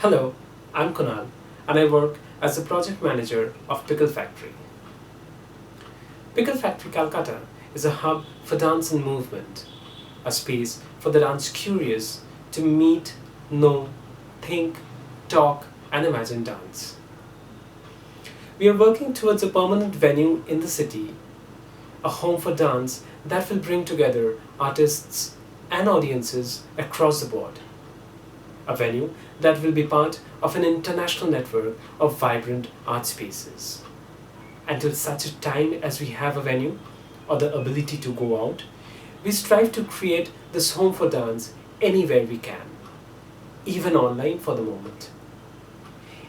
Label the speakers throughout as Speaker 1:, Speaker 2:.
Speaker 1: Hello, I'm Kunal and I work as the project manager of Pickle Factory. Pickle Factory Calcutta is a hub for dance and movement, a space for the dance curious to meet, know, think, talk, and imagine dance. We are working towards a permanent venue in the city, a home for dance that will bring together artists and audiences across the board. A venue that will be part of an international network of vibrant art spaces. Until such a time as we have a venue or the ability to go out, we strive to create this home for dance anywhere we can, even online for the moment.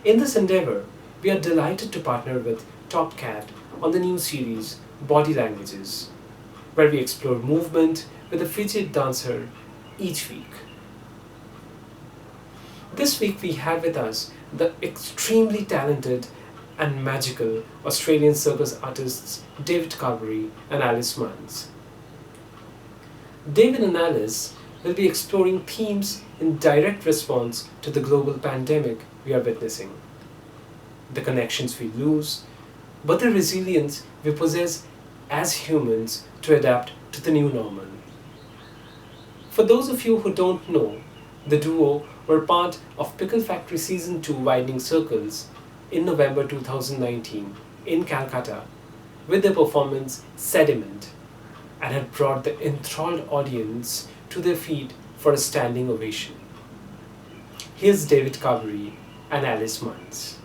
Speaker 1: In this endeavor, we are delighted to partner with TopCat on the new series Body Languages, where we explore movement with a featured dancer each week. This week we have with us the extremely talented and magical Australian circus artists David Carberry and Alice Muntz. David and Alice will be exploring themes in direct response to the global pandemic we are witnessing. The connections we lose, but the resilience we possess as humans to adapt to the new normal. For those of you who don't know, the duo were part of Pickle Factory Season 2 Widening Circles in November 2019 in Calcutta with their performance Sediment and had brought the enthralled audience to their feet for a standing ovation. Here's David Carberry and Alice Muntz.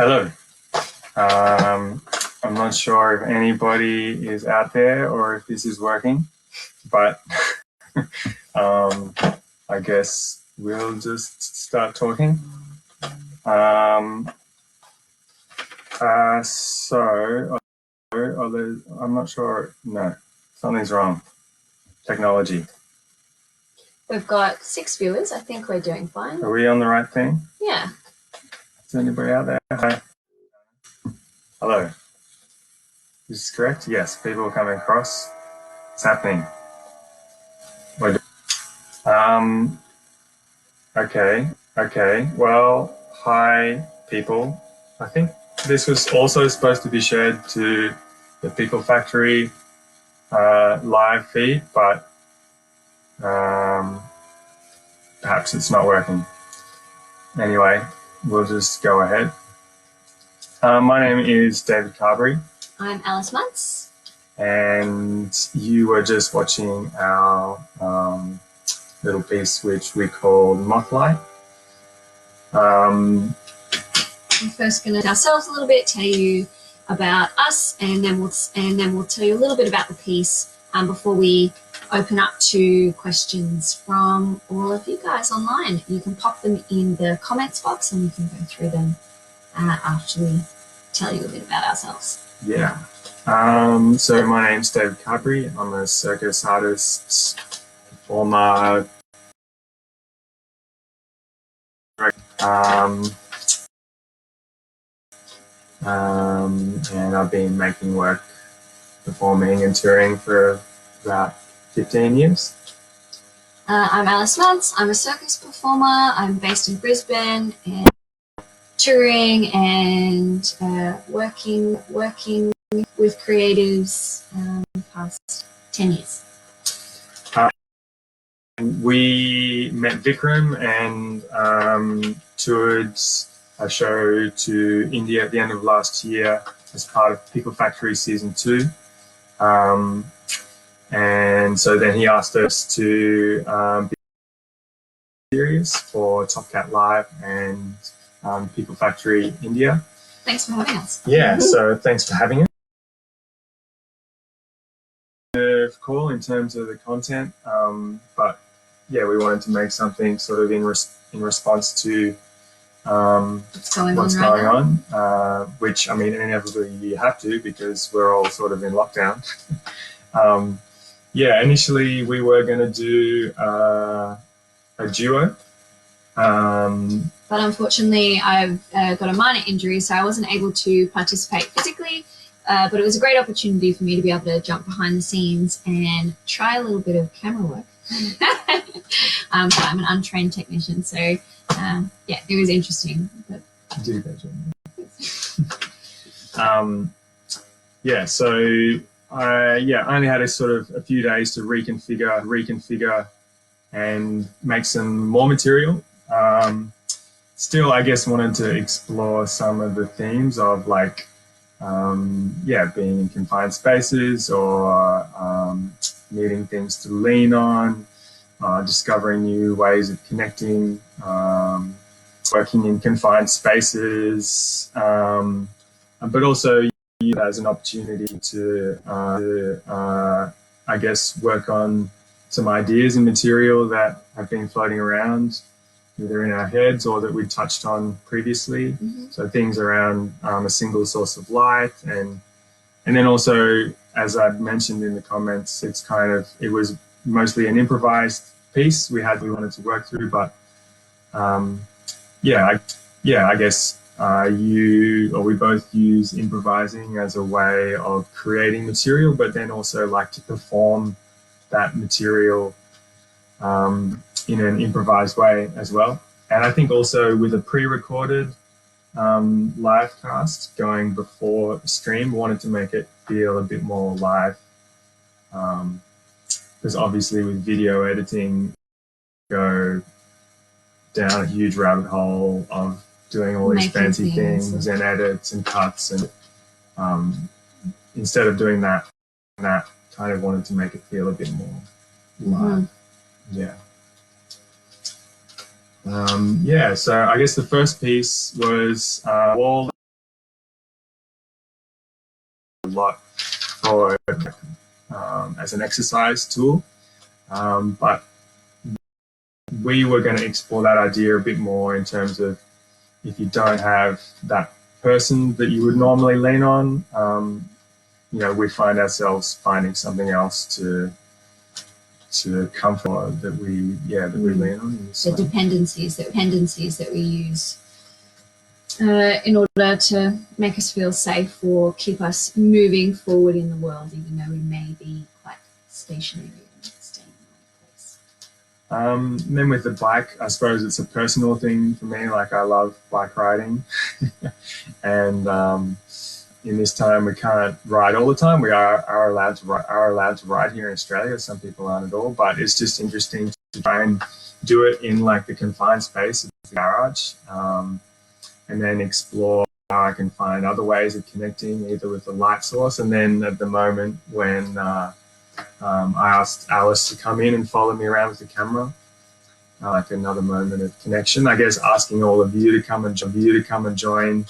Speaker 2: Hello. I'm not sure if anybody is out there or if this is working, but I guess we'll just start talking. I'm not sure. No, something's wrong. Technology.
Speaker 3: We've got 6 viewers. I think we're doing fine.
Speaker 2: Are we on the right thing?
Speaker 3: Yeah.
Speaker 2: Is anybody out there? Hi. Hello. Is this correct? Yes, people are coming across. It's happening. Okay. Well, hi, people. I think this was also supposed to be shared to the Pickle Factory live feed, but perhaps it's not working. Anyway, we'll just go ahead. My name is David Carberry.
Speaker 3: I'm Alice Muntz.
Speaker 2: And you were just watching our little piece which we called Mothlight.
Speaker 3: I'm first going to ourselves a little bit, tell you about us, and then we'll tell you a little bit about the piece before we open up to questions from all of you guys online. You can pop them in the comments box and we can go through them after we tell you a bit about ourselves.
Speaker 2: Yeah. So my name's David Carberry. I'm a circus artist, performer, and I've been making work, performing and touring for about 15 years.
Speaker 3: I'm Alice Muntz. I'm a circus performer. I'm based in Brisbane and touring and working with creatives the past 10 years.
Speaker 2: We met Vikram and toured a show to India at the end of last year as part of Pickle Factory Season 2. And so then he asked us to be series for TopCat Live and Pickle Factory India.
Speaker 3: Thanks for having us.
Speaker 2: Yeah, so thanks for having us. Cool in terms of the content, but yeah, we wanted to make something sort of in response to
Speaker 3: what's going
Speaker 2: on, which I mean inevitably you have to because we're all sort of in lockdown. Yeah, initially we were going to do a duo.
Speaker 3: But unfortunately I've got a minor injury, so I wasn't able to participate physically. But it was a great opportunity for me to be able to jump behind the scenes and try a little bit of camera work. I'm an untrained technician, so yeah, it was interesting. But
Speaker 2: you did a great job. Yeah, so I only had a few days to reconfigure and make some more material. Still, I guess wanted to explore some of the themes of like being in confined spaces or needing things to lean on, discovering new ways of connecting, working in confined spaces, but also use it as an opportunity to I guess, work on some ideas and material that have been floating around, either in our heads or that we touched on previously. So things around a single source of light, and then also, as I've mentioned in the comments, it was mostly an improvised piece we wanted to work through, but I guess we both use improvising as a way of creating material, but then also like to perform that material in an improvised way as well. And I think also with a pre-recorded live cast going before stream, wanted to make it feel a bit more live, because obviously with video editing, go down a huge rabbit hole of doing all these fancy things and edits and cuts, and instead of doing that kind of wanted to make it feel a bit more live. So I guess the first piece was wall lot for as an exercise tool, but we were going to explore that idea a bit more in terms of if you don't have that person that you would normally lean on, you know, we find ourselves finding something else to comfort that we lean on.
Speaker 3: The dependencies that we use in order to make us feel safe or keep us moving forward in the world, even though we may be quite stationary and staying in one place.
Speaker 2: And then with the bike, I suppose it's a personal thing for me. Like, I love bike riding, and in this time we can't ride all the time. We are allowed to ride here in Australia. Some people aren't at all, but it's just interesting to try and do it in like the confined space of the garage, and then explore how I can find other ways of connecting, either with the light source. And then at the moment when I asked Alice to come in and follow me around with the camera, like another moment of connection. I guess asking all of you to come and join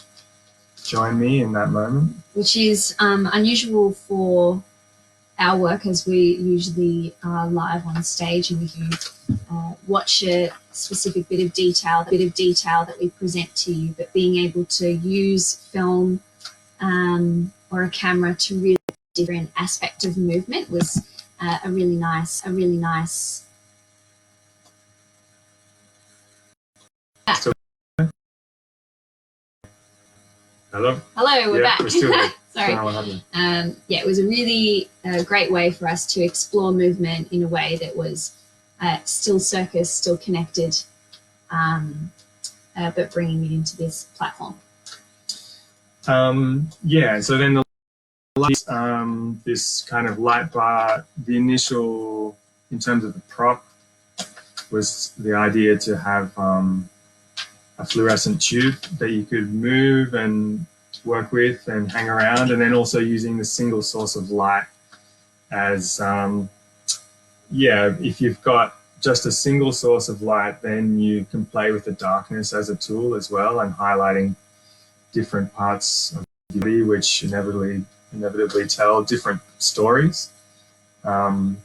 Speaker 2: me in that moment,
Speaker 3: which is unusual for our work, as we usually are live on stage and you watch a specific bit of detail that we present to you, but being able to use film or a camera to really different aspect of movement was a really nice.
Speaker 2: Hello,
Speaker 3: we're back.
Speaker 2: We're still here.
Speaker 3: Sorry. It was a really great way for us to explore movement in a way that was still circus, still connected, but bringing it into this platform.
Speaker 2: So then the light, this kind of light bar, the initial, in terms of the prop, was the idea to have a fluorescent tube that you could move and work with and hang around, and then also using the single source of light as, if you've got just a single source of light, then you can play with the darkness as a tool as well, and highlighting different parts of the body, which inevitably tell different stories. And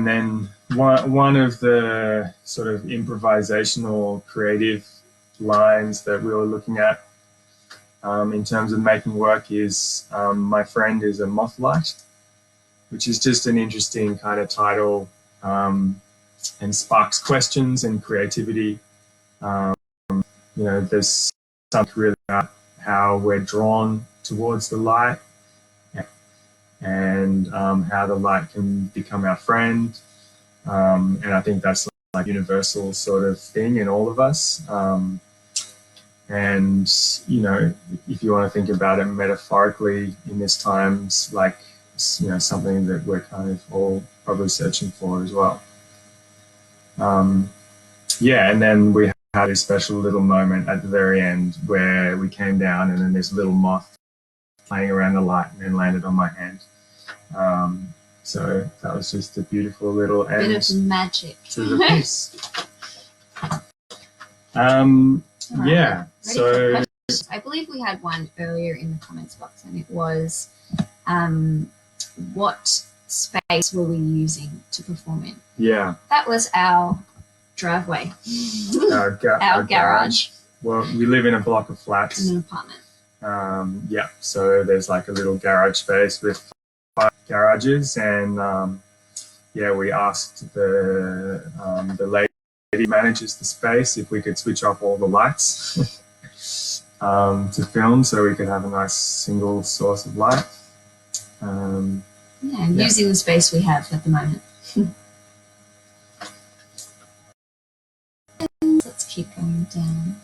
Speaker 2: then one of the sort of improvisational creative lines that we were looking at in terms of making work is My Friend is a Moth Light, which is just an interesting kind of title, and sparks questions and creativity. There's something really about how we're drawn towards the light, and how the light can become our friend. And I think that's like a universal sort of thing in all of us. And, if you want to think about it metaphorically in this times, like, something that we're kind of all probably searching for as well. And then we had a special little moment at the very end where we came down and then this little moth playing around the light and then landed on my hand. So that was just a beautiful little end.
Speaker 3: Bit of magic
Speaker 2: to the piece. So
Speaker 3: I believe we had one earlier in the comments box, and it was, what space were we using to perform in?
Speaker 2: Yeah.
Speaker 3: That was our driveway.
Speaker 2: Our
Speaker 3: garage.
Speaker 2: Well, we live in a block of flats.
Speaker 3: In an apartment.
Speaker 2: So there's like a little garage space with 5 garages, and we asked the lady who manages the space if we could switch off all the lights to film, so we could have a nice single source of light.
Speaker 3: Using the space we have at the moment. Let's keep going down.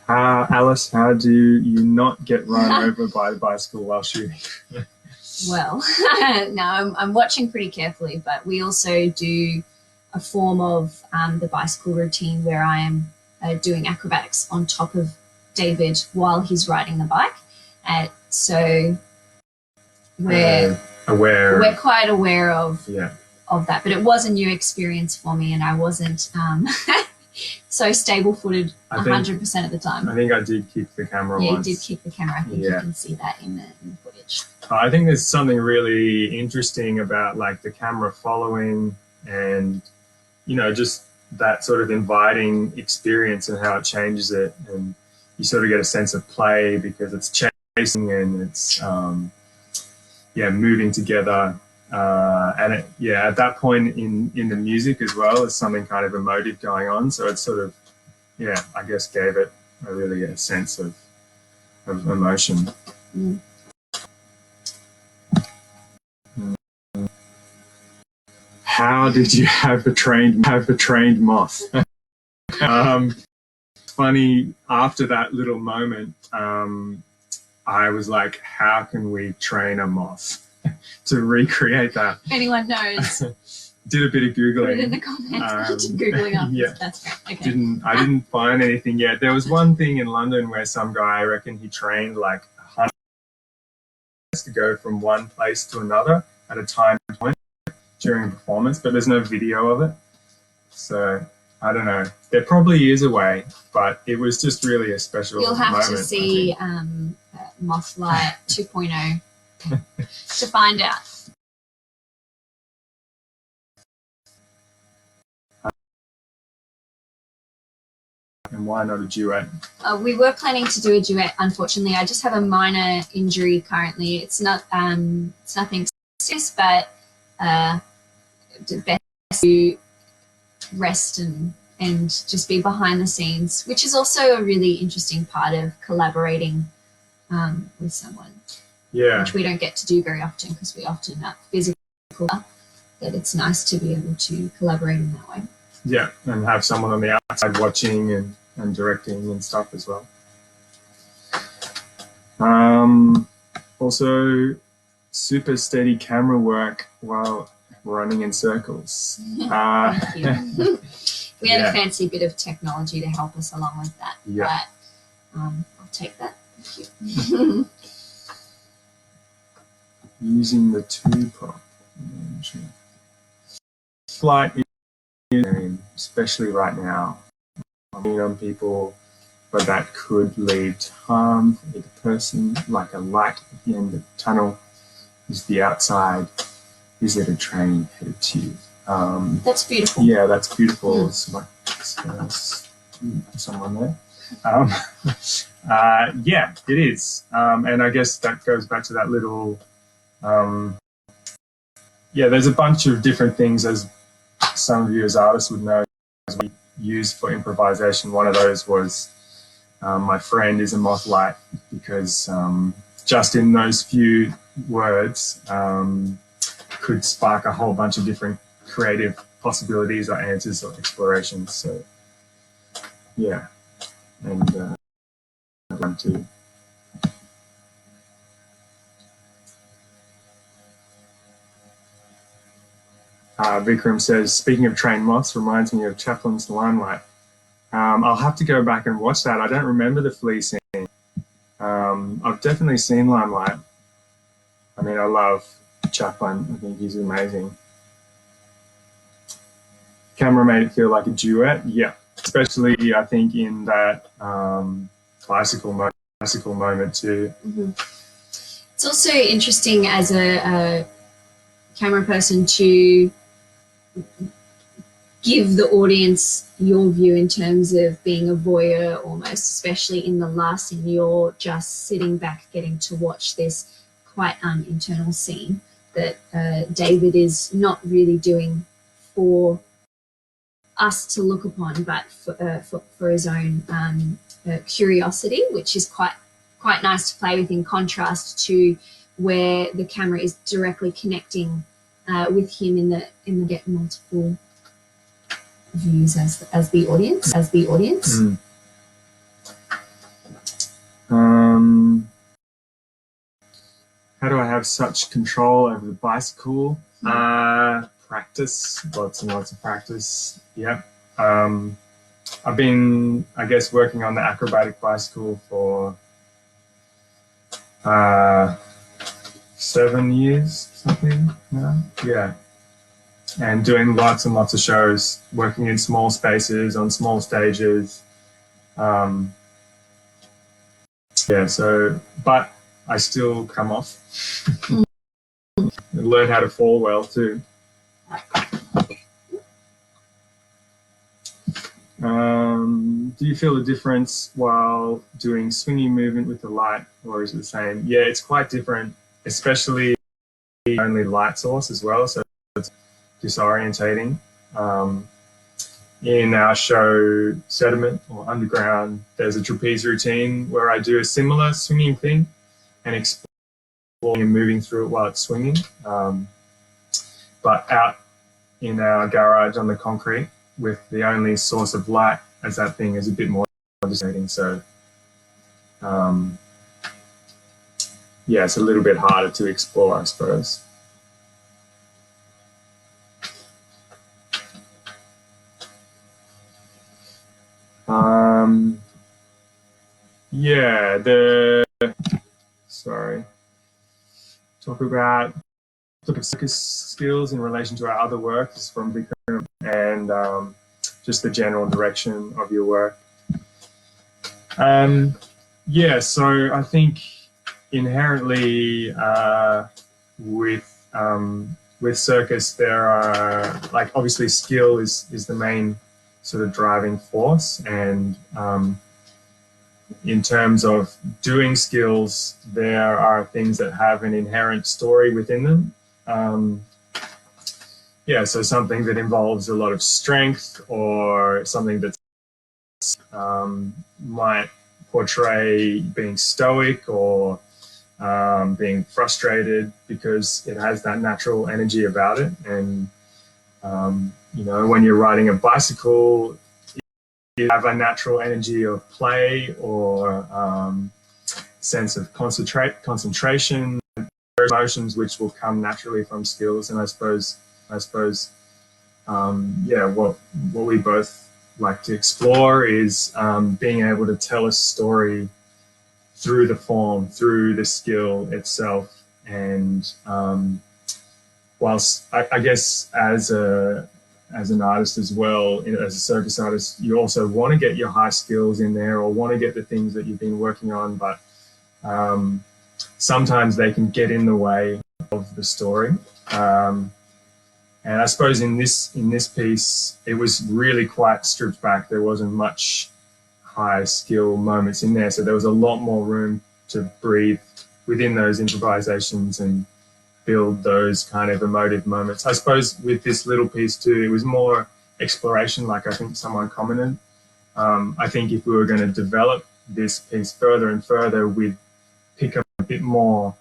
Speaker 2: Alice, how do you not get run over by a bicycle while shooting?
Speaker 3: Well, no, I'm watching pretty carefully, but we also do a form of the bicycle routine where I am doing acrobatics on top of David while he's riding the bike. So we're quite aware of that. But it was a new experience for me, and I wasn't so stable-footed
Speaker 2: I think-
Speaker 3: 100% of the time.
Speaker 2: I think I did kick the camera
Speaker 3: Yeah,
Speaker 2: once.
Speaker 3: you did kick the camera. I think you
Speaker 2: Yeah.
Speaker 3: can see that in the footage.
Speaker 2: I think there's something really interesting about like the camera following and, you know, just that sort of inviting experience and how it changes it. And you sort of get a sense of play because it's chasing and it's, moving together. And at that point in the music as well, there's something kind of emotive going on. So it's sort of, I guess gave it a sense of emotion.
Speaker 3: Mm.
Speaker 2: How did you have a trained moth? Funny, after that little moment, I was like, how can we train a moth to recreate that?
Speaker 3: If anyone knows,
Speaker 2: Did a bit of Googling.
Speaker 3: put it in the comments. Googling up.
Speaker 2: Yeah.
Speaker 3: That's great. Okay.
Speaker 2: I didn't find anything yet. There was one thing in London where some guy, I reckon he trained like 100 to go from one place to another at a time point during a performance, but there's no video of it. So I don't know. There probably is a way, but it was just really a special
Speaker 3: You'll have
Speaker 2: moment,
Speaker 3: to see Mothlight 2.0 to find out.
Speaker 2: And why not a duet?
Speaker 3: We were planning to do a duet. Unfortunately, I just have a minor injury currently. It's not it's nothing serious, but best to rest and just be behind the scenes, which is also a really interesting part of collaborating with someone.
Speaker 2: Yeah.
Speaker 3: Which we don't get to do very often because we often are physical. That it's nice to be able to collaborate in that way.
Speaker 2: Yeah, and have someone on the outside watching and directing and stuff as well. Also, super steady camera work while running in circles.
Speaker 3: Thank you. We had
Speaker 2: Yeah.
Speaker 3: a fancy bit of technology to help us along with that.
Speaker 2: Yeah.
Speaker 3: But I'll take that. Thank you.
Speaker 2: Using the two-prop. Flight is, especially right now, on people, but that could lead to harm for the person, like a light at the end of the tunnel. Is the outside, is it a train headed to you?
Speaker 3: That's beautiful.
Speaker 2: Yeah, that's beautiful. It's like someone there. Yeah, it is. And I guess that goes back to that little, there's a bunch of different things, as some of you as artists would know, as we use for improvisation. One of those was my friend is a moth light, because just in those few words could spark a whole bunch of different creative possibilities or answers or explorations. So yeah, and one too. Vikram says, speaking of trained moths, reminds me of Chaplin's Limelight. I'll have to go back and watch that. I don't remember the flea scene. I've definitely seen Limelight. I mean, I love Chaplin. I think he's amazing. Camera made it feel like a duet. Yeah, especially I think in that bicycle moment too.
Speaker 3: Mm-hmm. It's also interesting as a camera person to give the audience your view in terms of being a voyeur almost, especially in the last scene. You're just sitting back getting to watch this quite internal scene that David is not really doing for us to look upon, but for his own curiosity, which is quite nice to play with, in contrast to where the camera is directly connecting with him in the get multiple views as the audience.
Speaker 2: How do I have such control over the bicycle? Practice, lots and lots of practice. Yeah. I've been, I guess, working on the acrobatic bicycle for 7 years, something now. Yeah. and doing lots and lots of shows, working in small spaces on small stages. Yeah, so, but I still come off. Learn how to fall well too. Do you feel a difference while doing swinging movement with the light, or is it the same? Yeah, it's quite different, especially only light source as well, so it's disorientating. In our show Sediment or Underground, there's a trapeze routine where I do a similar swinging thing and exploring and moving through it while it's swinging. But out in our garage on the concrete with the only source of light as that thing is a bit more disorientating. So yeah, it's a little bit harder to explore, I suppose. Yeah, talk about circus skills in relation to our other work is from Victor, and just the general direction of your work. Yeah, so I think inherently with circus there are, like, obviously skill is the main sort of driving force, and in terms of doing skills, there are things that have an inherent story within them. Yeah, so something that involves a lot of strength, or something that might portray being stoic or being frustrated because it has that natural energy about it. And you know, when you're riding a bicycle, you have a natural energy of play or sense of concentration, emotions which will come naturally from skills. And I suppose yeah, what we both like to explore is being able to tell a story through the form, through the skill itself. And whilst I guess as an artist as well, as a circus artist, you also want to get your high skills in there, or want to get the things that you've been working on, but sometimes they can get in the way of the story. And I suppose in this piece, it was really quite stripped back. There wasn't much high skill moments in there, so there was a lot more room to breathe within those improvisations and build those kind of emotive moments. I suppose with this little piece too, it was more exploration, like I think someone commented. I think if we were going to develop this piece further and further, we'd pick up a bit more,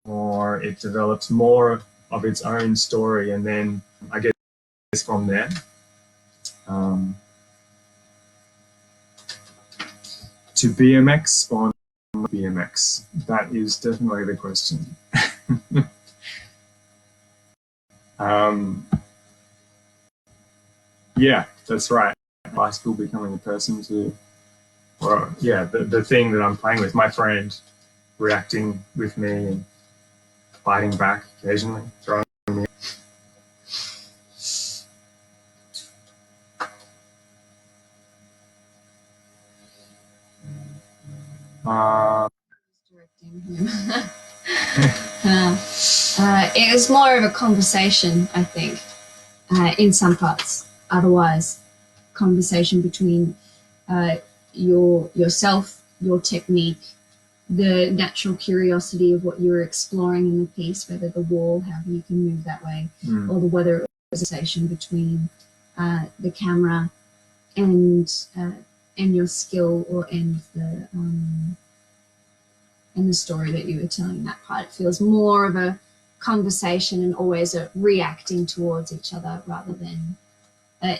Speaker 2: or it develops more of its own story, and then I guess from there. To BMX or not BMX? That is definitely the question. Yeah, that's right. Bicycle becoming a person to, or yeah, the thing that I'm playing with, my friend reacting with me and fighting back occasionally, throwing me.
Speaker 3: It was more of a conversation, I think, in some parts. Otherwise, conversation between yourself, your technique, the natural curiosity of what you were exploring in the piece, whether the wall, how you can move that way, or whether it was a conversation between the camera and your skill, or and the story that you were telling in that part. It feels more of a conversation and always a reacting towards each other, rather than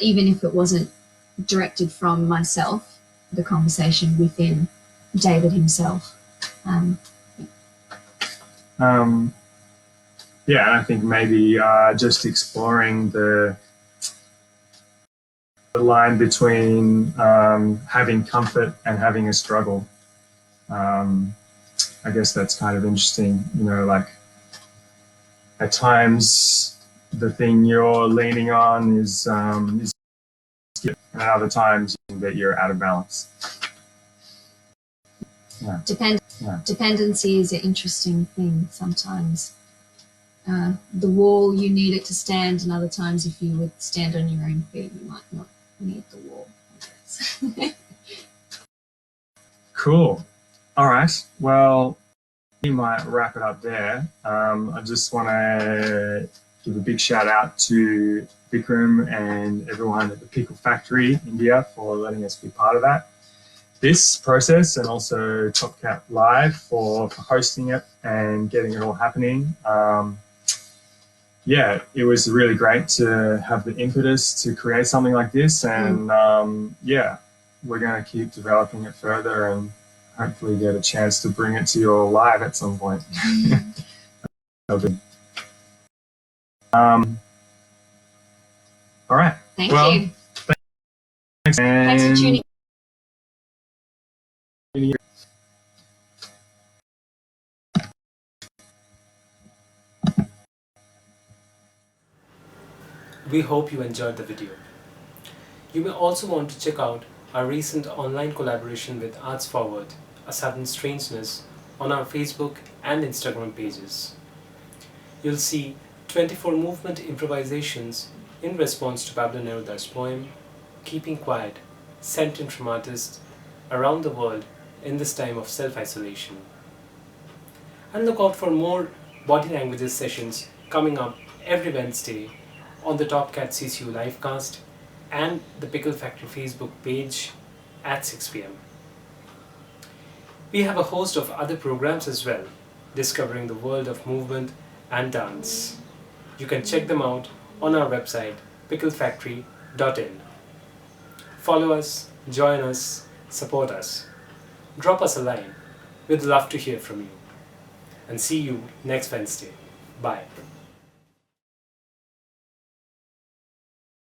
Speaker 3: even if it wasn't directed from myself, the conversation within David himself.
Speaker 2: Yeah, and I think maybe just exploring the line between having comfort and having a struggle. I guess that's kind of interesting, you know, like at times the thing you're leaning on is good, and at other times that you're out of balance. Yeah.
Speaker 3: Dependency is an interesting thing sometimes. The wall, you need it to stand, and other times if you would stand on your own feet, you might not need the wall, I guess.
Speaker 2: Cool. All right. Well, we might wrap it up there. I just want to give a big shout out to Vikram and everyone at the Pickle Factory India for letting us be part of this process, and also TopCat Live for hosting it and getting it all happening. Yeah, it was really great to have the impetus to create something like this, and yeah, we're going to keep developing it further and hopefully get a chance to bring it to your live at some point. Okay. All right.
Speaker 3: Thank you.
Speaker 2: Thanks.
Speaker 3: Thanks for tuning
Speaker 2: in.
Speaker 1: We hope you enjoyed the video. You may also want to check out our recent online collaboration with Arts Forward, A Sudden Strangeness, on our Facebook and Instagram pages. You'll see 24 movement improvisations in response to Pablo Neruda's poem, Keeping Quiet, sent in from artists around the world in this time of self-isolation. And look out for more body languages sessions coming up every Wednesday on the TopCat CCU livecast and the Pickle Factory Facebook page at 6 p.m. We have a host of other programs as well, discovering the world of movement and dance. You can check them out on our website, picklefactory.in. Follow us, join us, support us. Drop us a line. We'd love to hear from you. And see you next Wednesday. Bye.